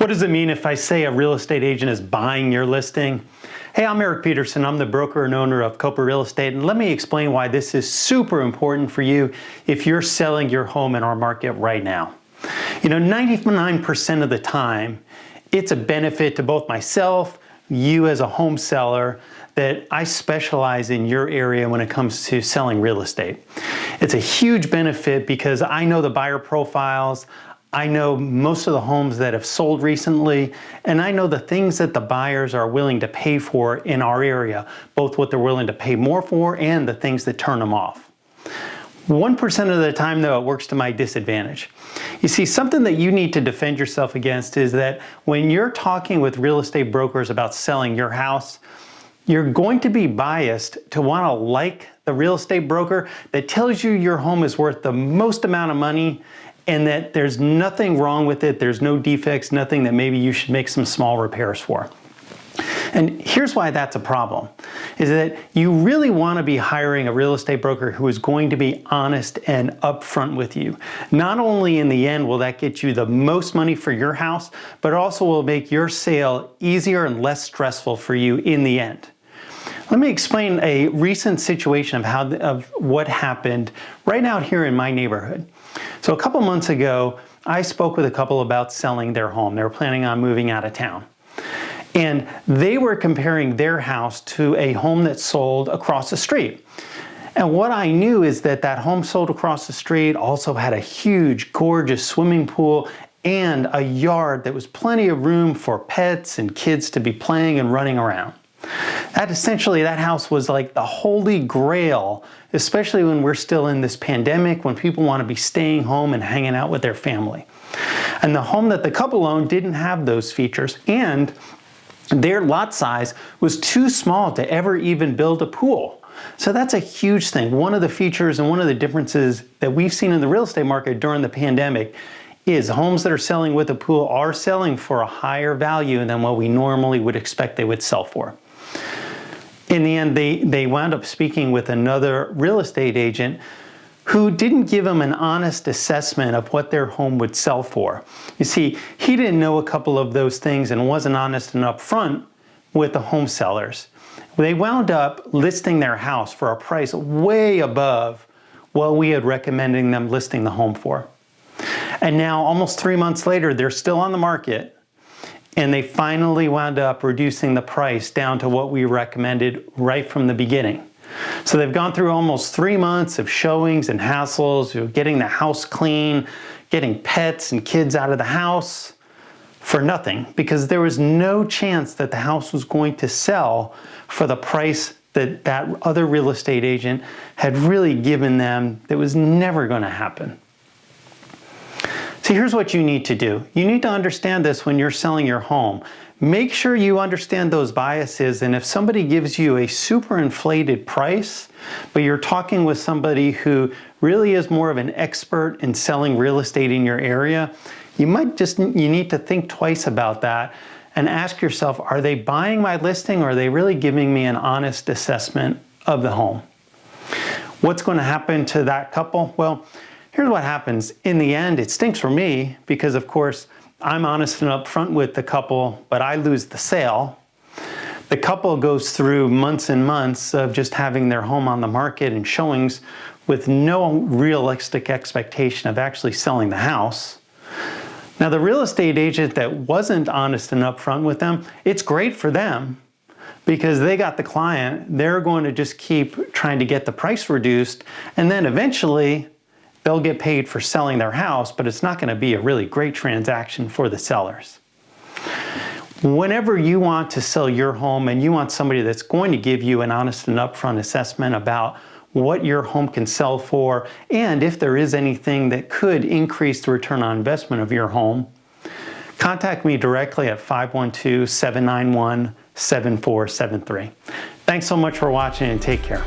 What does it mean if I say a real estate agent is buying your listing? Hey, I'm Eric Peterson. I'm the broker and owner of Kopa Real Estate, and let me explain why this is super important for you if you're selling your home in our market right now. 99% of the time, it's a benefit to both myself, you as a home seller, that I specialize in your area when it comes to selling real estate. It's a huge benefit because I know the buyer profiles, I know most of the homes that have sold recently, and I know the things that the buyers are willing to pay for in our area, both what they're willing to pay more for and the things that turn them off. 1% of the time, though, it works to my disadvantage. You see, something that you need to defend yourself against is that when you're talking with real estate brokers about selling your house, you're going to be biased to want to like the real estate broker that tells you your home is worth the most amount of money and that there's nothing wrong with it, there's no defects, nothing that maybe you should make some small repairs for. And here's why that's a problem, is that you really want to be hiring a real estate broker who is going to be honest and upfront with you. Not only in the end will that get you the most money for your house, but also will make your sale easier and less stressful for you in the end. Let me explain a recent situation of what happened right out here in my neighborhood. So a couple months ago, I spoke with a couple about selling their home. They were planning on moving out of town. And they were comparing their house to a home that sold across the street. And what I knew is that that home sold across the street also had a huge, gorgeous swimming pool and a yard that was plenty of room for pets and kids to be playing and running around. That house was like the holy grail, especially when we're still in this pandemic, when people want to be staying home and hanging out with their family. And the home that the couple owned didn't have those features, and their lot size was too small to ever even build a pool. So that's a huge thing. One of the features and one of the differences that we've seen in the real estate market during the pandemic is homes that are selling with a pool are selling for a higher value than what we normally would expect they would sell for. In the end, they wound up speaking with another real estate agent who didn't give them an honest assessment of what their home would sell for. You see, he didn't know a couple of those things and wasn't honest and upfront with the home sellers. They wound up listing their house for a price way above what we had recommending them listing the home for. And now, almost 3 months later, they're still on the market, and they finally wound up reducing the price down to what we recommended right from the beginning. So they've gone through almost 3 months of showings and hassles, getting the house clean, getting pets and kids out of the house for nothing, because there was no chance that the house was going to sell for the price that that other real estate agent had really given them. That was never going to happen. So here's what you need to do. You need to understand this when you're selling your home. Make sure you understand those biases, and if somebody gives you a super inflated price, but you're talking with somebody who really is more of an expert in selling real estate in your area, you need to think twice about that and ask yourself, are they buying my listing, or are they really giving me an honest assessment of the home? What's going to happen to that couple? Well, here's what happens. In the end, it stinks for me because, of course, I'm honest and upfront with the couple, but I lose the sale. The couple goes through months and months of just having their home on the market and showings with no realistic expectation of actually selling the house. Now, the real estate agent that wasn't honest and upfront with them, it's great for them because they got the client. They're going to just keep trying to get the price reduced, and then eventually they'll get paid for selling their house, but it's not going to be a really great transaction for the sellers. Whenever you want to sell your home and you want somebody that's going to give you an honest and upfront assessment about what your home can sell for, and if there is anything that could increase the return on investment of your home, contact me directly at 512-791-7473. Thanks so much for watching, and take care.